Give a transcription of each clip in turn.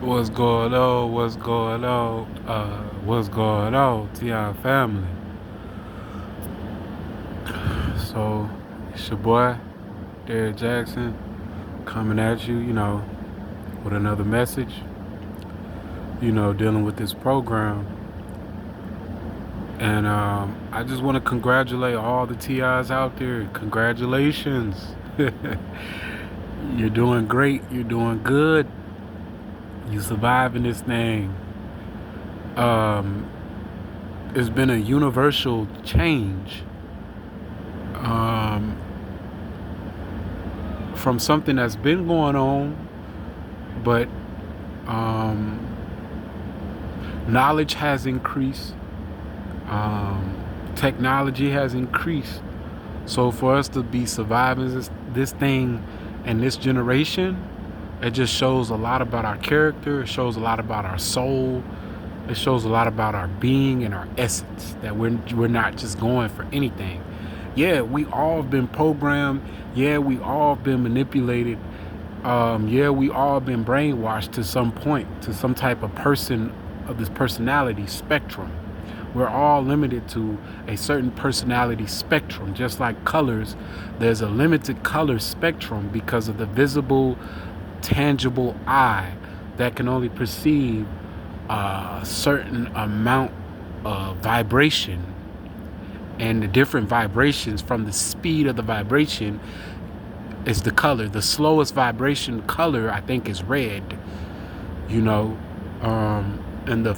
What's going on? What's going on? What's going on, Ti family? So, it's your boy, Derek Jackson, coming at you, with another message, dealing with this program. And I just want to congratulate all the TIs out there. Congratulations. You're doing great. You're doing good. You surviving this thing. Um, it's been a universal change. Um, from something that's been going on, but um, knowledge has increased, technology has increased. So for us to be surviving this thing and this generation, it just shows a lot about our character. It shows a lot about our soul. It shows a lot about our being and our essence, that we're not just going for anything. Yeah, we all have been programmed. Yeah, we all have been manipulated. Yeah, we all been brainwashed to some point, to some type of person of this personality spectrum. We're all limited to a certain personality spectrum. Just like colors, there's a limited color spectrum because of the visible, tangible eye that can only perceive a certain amount of vibration, and the different vibrations from the speed of the vibration is the color. The slowest vibration color, I think, is red, and the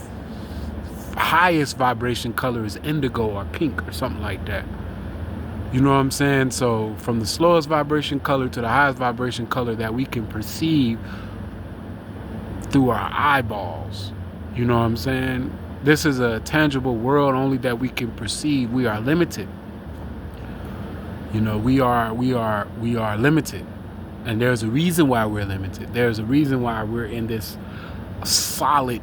highest vibration color is indigo or pink or something like that. You know what I'm saying? So from the slowest vibration color to the highest vibration color that we can perceive through our eyeballs. You know what I'm saying? This is a tangible world only that we can perceive. We are limited. We are limited. And there's a reason why we're limited. There's a reason why we're in this solid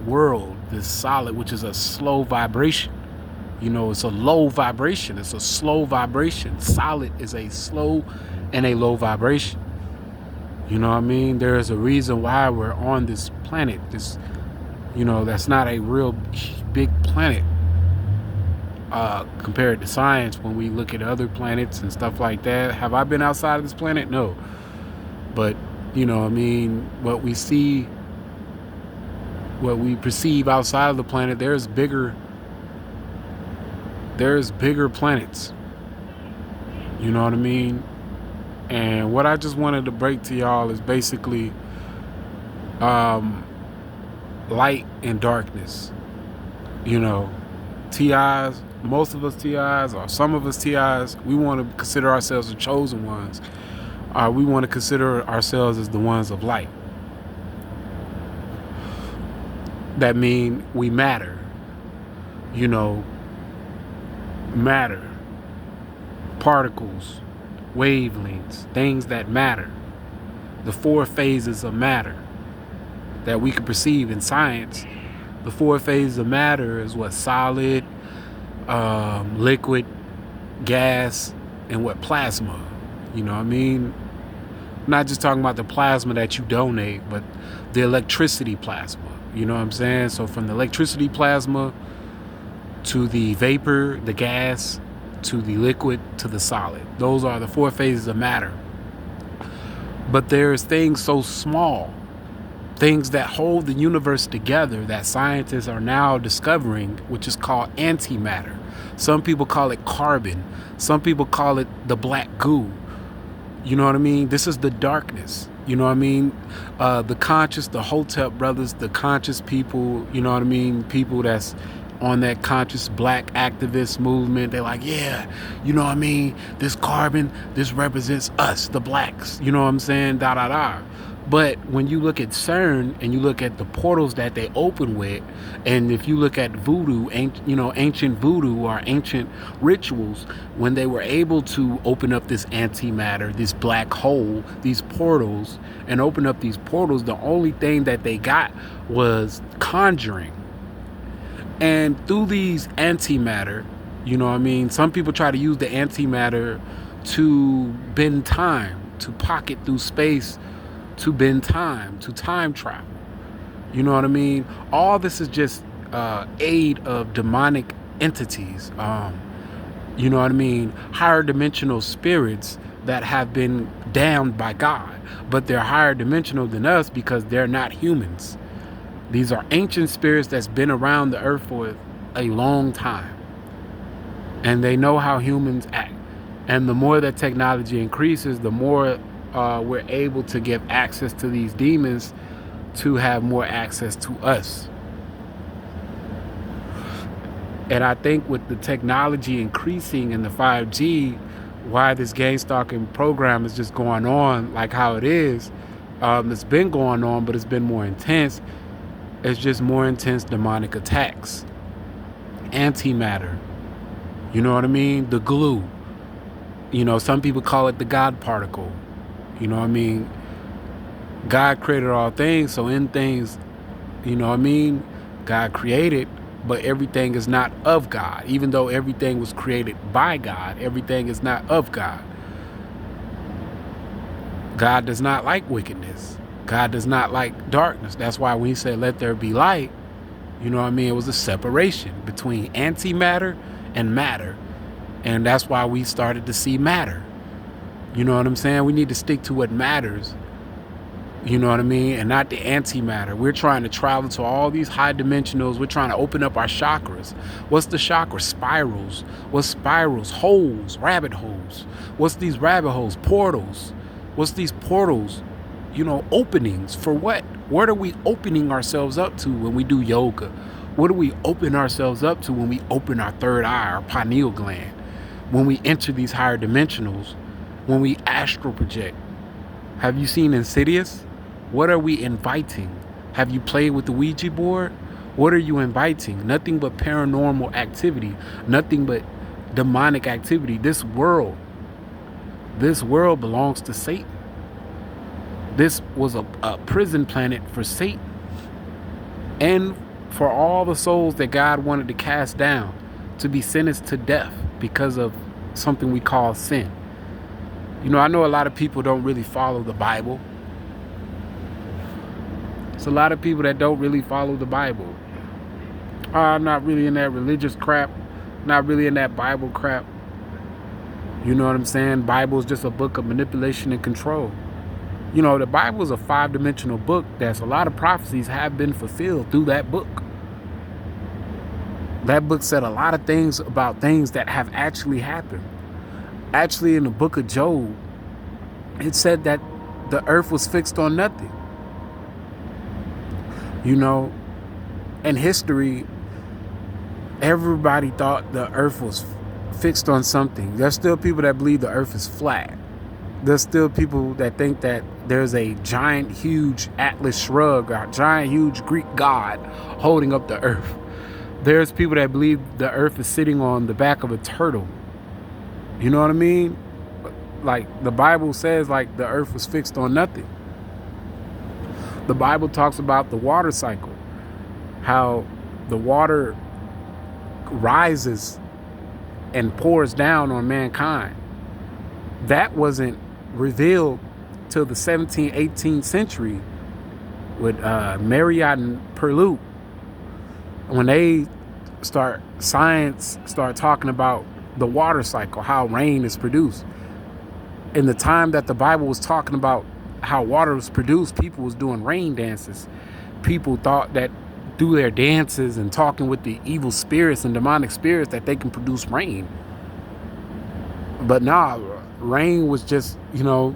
world, this solid, which is a slow vibration. It's a low vibration. It's a slow vibration. Solid is a slow and a low vibration. You know what I mean? There's a reason why we're on this planet. This, that's not a real big planet compared to science. When we look at other planets and stuff like that, have I been outside of this planet? No. But, what we see, what we perceive outside of the planet, there's bigger planets. You know what I mean? And what I just wanted to break to y'all is basically light and darkness. TIs, most of us TIs, or some of us TIs, we want to consider ourselves the chosen ones. We want to consider ourselves as the ones of light. That mean we matter. Matter. Particles, wavelengths, things that matter. The 4 phases of matter that we can perceive in science. The 4 phases of matter is what? Solid, liquid, gas, and what? Plasma. You know what I mean? I'm not just talking about the plasma that you donate, but the electricity plasma. You know what I'm saying? So from the electricity plasma to the vapor, the gas, to the liquid, to the solid. Those are the 4 phases of matter. But there's things so small, things that hold the universe together, that scientists are now discovering, which is called antimatter. Some people call it carbon. Some people call it the black goo. You know what I mean? This is the darkness. You know what I mean? The conscious, the Hotep brothers, the conscious people, you know what I mean? People that's on that conscious black activist movement. They're like, yeah, you know what I mean? This carbon, this represents us, the blacks. You know what I'm saying? Da, da, da. But when you look at CERN and you look at the portals that they open with, and if you look at voodoo, ancient voodoo or ancient rituals, when they were able to open up this antimatter, this black hole, these portals, and open up these portals, the only thing that they got was conjuring. And through these antimatter, some people try to use the antimatter to bend time, to pocket through space, to bend time, to time travel. You know what I mean? All this is just aid of demonic entities. You know what I mean? Higher dimensional spirits that have been damned by God, but they're higher dimensional than us because they're not humans. These are ancient spirits that's been around the earth for a long time, and they know how humans act. And the more that technology increases, the more we're able to give access to these demons to have more access to us. And I think with the technology increasing and the 5G, why this gang stalking program is just going on like how it is, it's been going on, but it's been more intense. It's just more intense demonic attacks. Antimatter. You know what I mean? The glue. You know, some people call it the God particle. You know what I mean? God created all things, so in things, you know what I mean? God created, but everything is not of God. Even though everything was created by God, everything is not of God. God does not like wickedness. God does not like darkness. That's why when he said, let there be light, you know what I mean? It was a separation between antimatter and matter. And that's why we started to see matter. You know what I'm saying? We need to stick to what matters. You know what I mean? And not the antimatter. We're trying to travel to all these high dimensionals. We're trying to open up our chakras. What's the chakra? Spirals. What's spirals? Holes, rabbit holes. What's these rabbit holes? Portals. What's these portals? You know, openings for what? What are we opening ourselves up to when we do yoga? What do we open ourselves up to when we open our third eye, our pineal gland? When we enter these higher dimensionals, when we astral project. Have you seen Insidious? What are we inviting? Have you played with the Ouija board? What are you inviting? Nothing but paranormal activity, nothing but demonic activity. This world belongs to Satan. This was a prison planet for Satan and for all the souls that God wanted to cast down to be sentenced to death because of something we call sin. You know, I know a lot of people don't really follow the Bible. It's a lot of people that don't really follow the Bible. I'm not really in that religious crap, not really in that Bible crap. You know what I'm saying? Bible is just a book of manipulation and control. You know, the Bible is a 5-dimensional book that's a lot of prophecies have been fulfilled through that book. That book said a lot of things about things that have actually happened. Actually, in the book of Job, it said that the earth was fixed on nothing. You know, in history, everybody thought the earth was fixed on something. There's still people that believe the earth is flat. There's still people that think that there's a giant, huge Atlas Shrugged, a giant, huge Greek god holding up the earth. There's people that believe the earth is sitting on the back of a turtle. You know what I mean? Like the Bible says, like the earth was fixed on nothing. The Bible talks about the water cycle, how the water rises and pours down on mankind. That wasn't revealed till the 17th, 18th century with Marriott and Perloop. When science start talking about the water cycle, how rain is produced. In the time that the Bible was talking about how water was produced, people was doing rain dances. People thought that through their dances and talking with the evil spirits and demonic spirits that they can produce rain. But nah, rain was just, you know,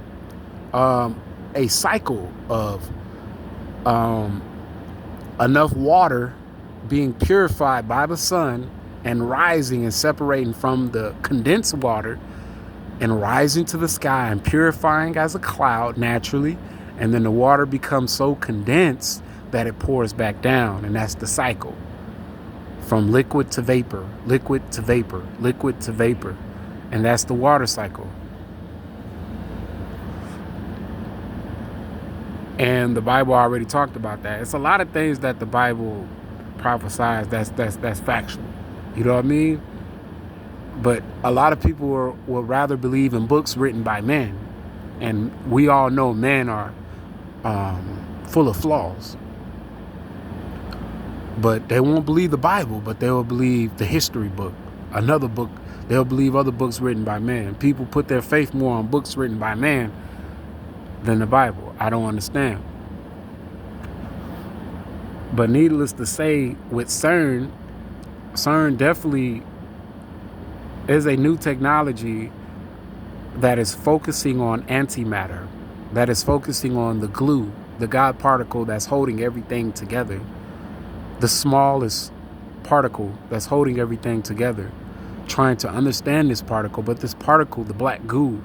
a cycle of enough water being purified by the sun and rising and separating from the condensed water and rising to the sky and purifying as a cloud naturally. And then the water becomes so condensed that it pours back down. And that's the cycle from liquid to vapor, liquid to vapor, liquid to vapor. And that's the water cycle. And the Bible already talked about that. It's a lot of things that the Bible prophesies that's factual. You know what I mean? But a lot of people will rather believe in books written by men. And we all know men are full of flaws. But they won't believe the Bible, but they will believe the history book, another book. They'll believe other books written by man. People put their faith more on books written by man than the Bible. I don't understand. But needless to say, with CERN definitely is a new technology that is focusing on antimatter, that is focusing on the glue, the God particle that's holding everything together, the smallest particle that's holding everything together, trying to understand this particle. But this particle, the black goo,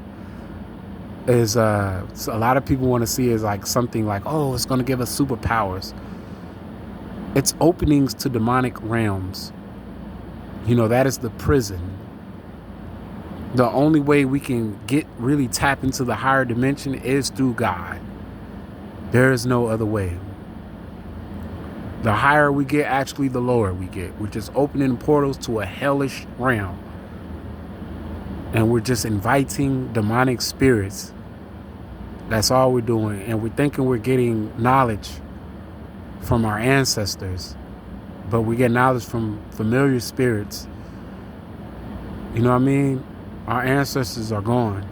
is a lot of people want to see as like something like, oh, it's going to give us superpowers. It's openings to demonic realms. That is the prison. The only way we can really tap into the higher dimension is through God. There is no other way. The higher we get, actually, the lower we get. We're just opening portals to a hellish realm. And we're just inviting demonic spirits. That's all we're doing. And we're thinking we're getting knowledge from our ancestors. But we get knowledge from familiar spirits. You know what I mean? Our ancestors are gone.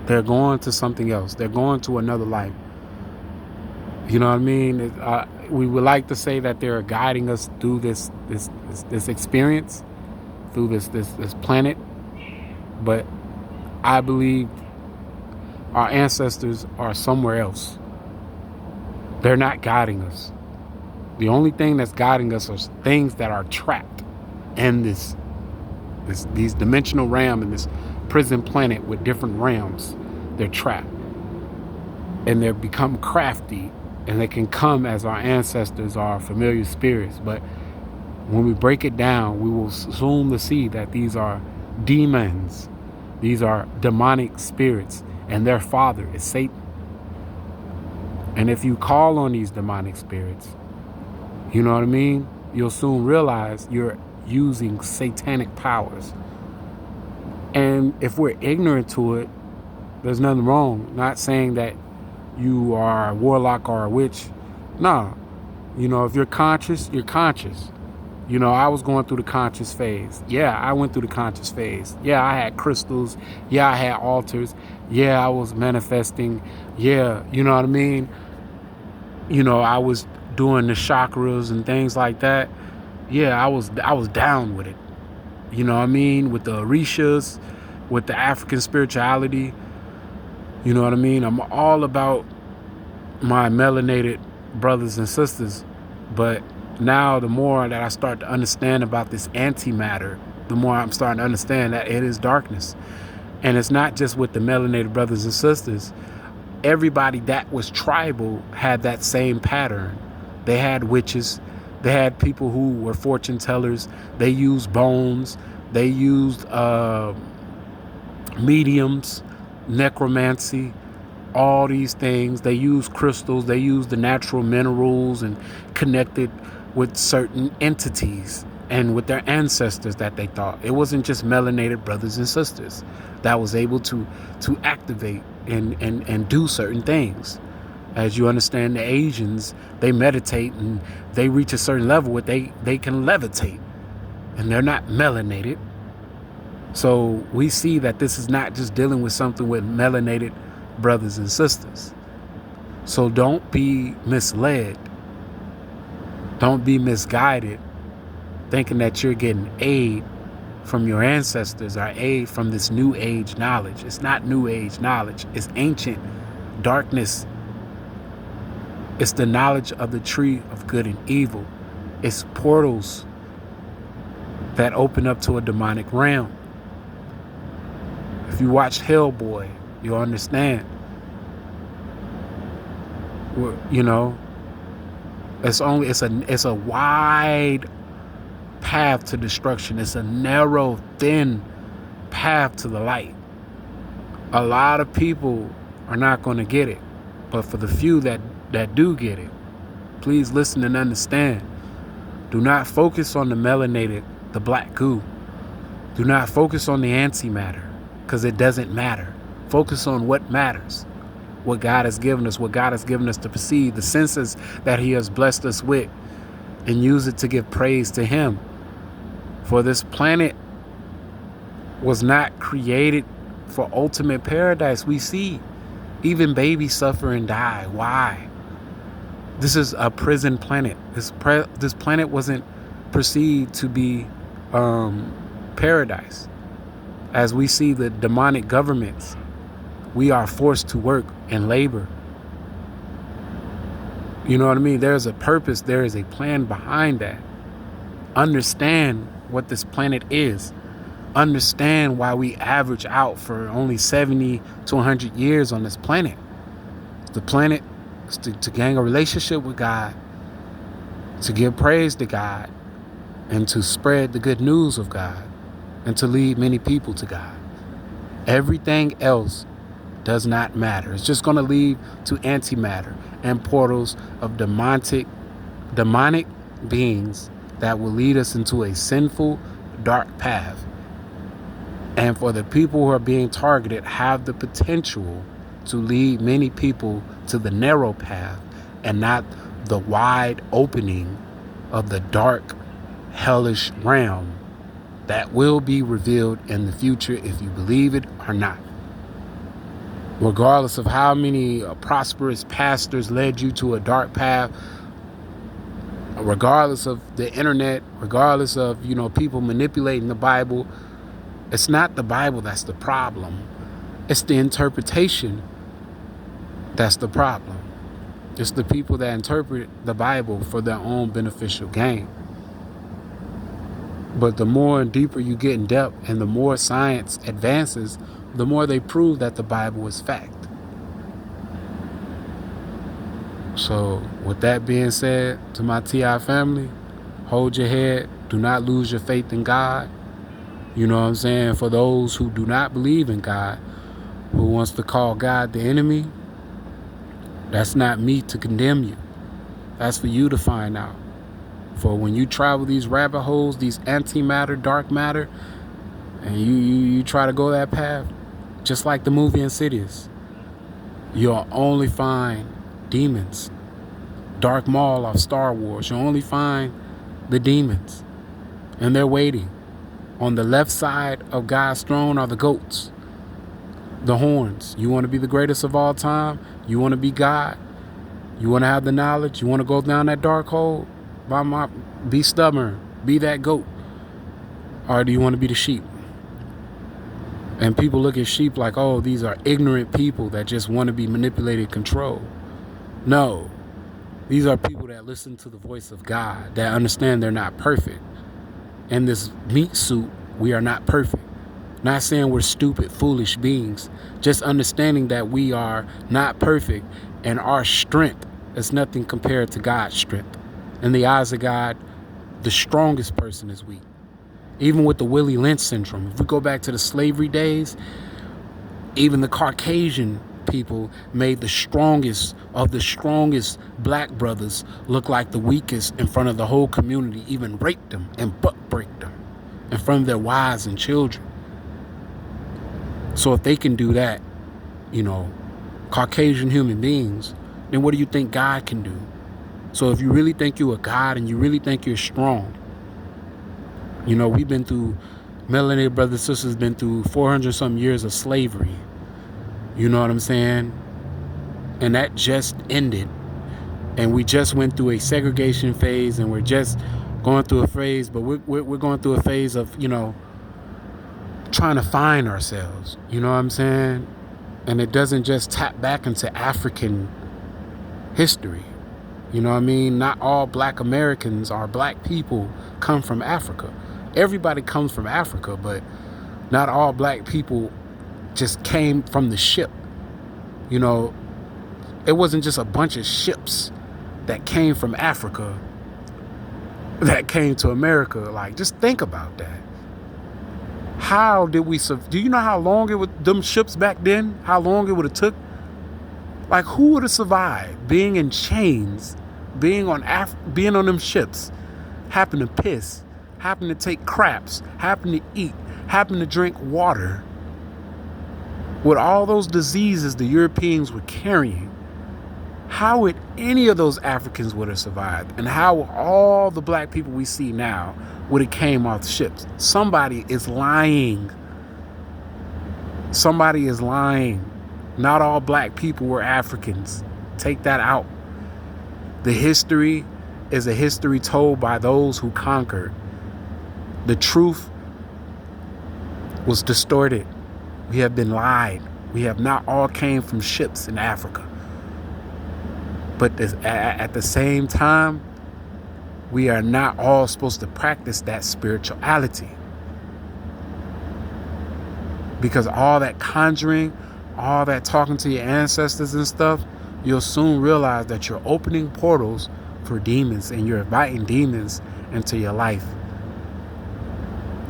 They're going to something else. They're going to another life. You know what I mean? We would like to say that they're guiding us through this experience, through this planet. But I believe our ancestors are somewhere else. They're not guiding us. The only thing that's guiding us are things that are trapped in these dimensional realm, in this prison planet with different realms. They're trapped. And they've become crafty. And they can come as our ancestors are familiar spirits. But when we break it down, we will soon to see that these are demons. These are demonic spirits. And their father is Satan. And if you call on these demonic spirits, you know what I mean? You'll soon realize you're using satanic powers. And if we're ignorant to it, there's nothing wrong. Not saying that you are a warlock or a witch. No. If you're conscious, you're conscious. I was going through the conscious phase. Yeah, I went through the conscious phase. Yeah, I had crystals. Yeah, I had altars. Yeah, I was manifesting. Yeah, you know what I mean? I was doing the chakras and things like that. Yeah, I was down with it. You know what I mean? With the Orishas, with the African spirituality. You know what I mean? I'm all about my melanated brothers and sisters. But now the more that I start to understand about this antimatter, the more I'm starting to understand that it is darkness. And it's not just with the melanated brothers and sisters. Everybody that was tribal had that same pattern. They had witches. They had people who were fortune tellers. They used bones. They used mediums, necromancy, all these things. They used crystals. They used the natural minerals and connected with certain entities and with their ancestors that they thought. It wasn't just melanated brothers and sisters that was able to activate and do certain things. As you understand, the Asians, they meditate and they reach a certain level where they can levitate. And they're not melanated. So we see that this is not just dealing with something with melanated brothers and sisters. So don't be misled. Don't be misguided, thinking that you're getting aid from your ancestors or aid from this new age knowledge. It's not new age knowledge. It's ancient darkness. It's the knowledge of the tree of good and evil. It's portals that open up to a demonic realm. If you watch Hellboy, you'll understand. It's a wide path to destruction. It's a narrow, thin path to the light. A lot of people are not going to get it, but for the few that do get it, please listen and understand. Do not focus on the melanated, the black goo. Do not focus on the antimatter, because it doesn't matter. Focus on what matters. what God has given us, what God has given us to perceive, the senses that he has blessed us with, and use it to give praise to him. For this planet was not created for ultimate paradise. We see even babies suffer and die. Why? This is a prison planet. This planet wasn't perceived to be paradise. As we see the demonic governments, we are forced to work and labor. You know what I mean? There's a purpose. There is a plan behind that. Understand what this planet is. Understand why we average out for only 70 to 100 years on this planet. The planet is to gain a relationship with God, to give praise to God, and to spread the good news of God, and to lead many people to God. Everything else does not matter. It's just going to lead to antimatter and portals of demonic beings that will lead us into a sinful, dark path. And for the people who are being targeted, have the potential to lead many people to the narrow path and not the wide opening of the dark, hellish realm that will be revealed in the future if you believe it or not. Regardless of how many prosperous pastors led you to a dark path, regardless of the internet, regardless of, people manipulating the Bible, it's not the Bible that's the problem. It's the interpretation that's the problem. It's the people that interpret the Bible for their own beneficial gain. But the more and deeper you get in depth and the more science advances, the more they prove that the Bible is fact. So with that being said, to my TI family, hold your head. Do not lose your faith in God. You know what I'm saying? For those who do not believe in God, who wants to call God the enemy, that's not me to condemn you. That's for you to find out. For when you travel these rabbit holes, these antimatter, dark matter, and you try to go that path, just like the movie Insidious, you'll only find demons. Dark Maul off Star Wars, you'll only find the demons. And they're waiting. On the left side of God's throne are the goats, the horns. You want to be the greatest of all time? You want to be God? You want to have the knowledge? You want to go down that dark hole? Be stubborn. Be that goat. Or do you want to be the sheep? And people look at sheep like, oh, these are ignorant people that just want to be manipulated, controlled. No. These are people that listen to the voice of God, that understand they're not perfect. In this meat suit, we are not perfect. Not saying we're stupid, foolish beings. Just understanding that we are not perfect, and our strength is nothing compared to God's strength. In the eyes of God, the strongest person is weak. Even with the Willie Lynch syndrome, if we go back to the slavery days, even the Caucasian people made the strongest of the strongest black brothers look like the weakest in front of the whole community, even raped them and butt break them in front of their wives and children. So if they can do that, Caucasian human beings, then what do you think God can do? So if you really think you're a God and you really think you're strong, we've been through, melanated brothers and sisters been through 400 some years of slavery. You know what I'm saying? And that just ended. And we just went through a segregation phase, and we're just going through a phase, but we're going through a phase of, trying to find ourselves. You know what I'm saying? And it doesn't just tap back into African history. You know what I mean? Not all black Americans or black people come from Africa. Everybody comes from Africa, but not all black people just came from the ship. It wasn't just a bunch of ships that came from Africa that came to America. Like, just think about that. How did we do you know how long it would, them ships back then, how long it would have took? Like, who would have survived being in chains, being on them ships, happen to piss, happen to take craps, happen to eat, happen to drink water, With all those diseases the Europeans were carrying, how would any of those Africans would have survived? And how all the black people we see now would have came off ships? Somebody is lying. Somebody is lying. Not all black people were Africans. Take that out. The history is a history told by those who conquered. The truth was distorted. We have been lied. We have not all came from ships in Africa. But at the same time, we are not all supposed to practice that spirituality. Because all that conjuring, all that talking to your ancestors and stuff, you'll soon realize that you're opening portals for demons and you're inviting demons into your life.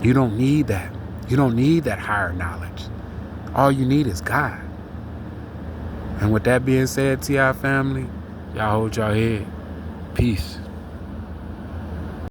You don't need that. You don't need that higher knowledge. All you need is God. And with that being said, TI family, y'all hold y'all head. Peace.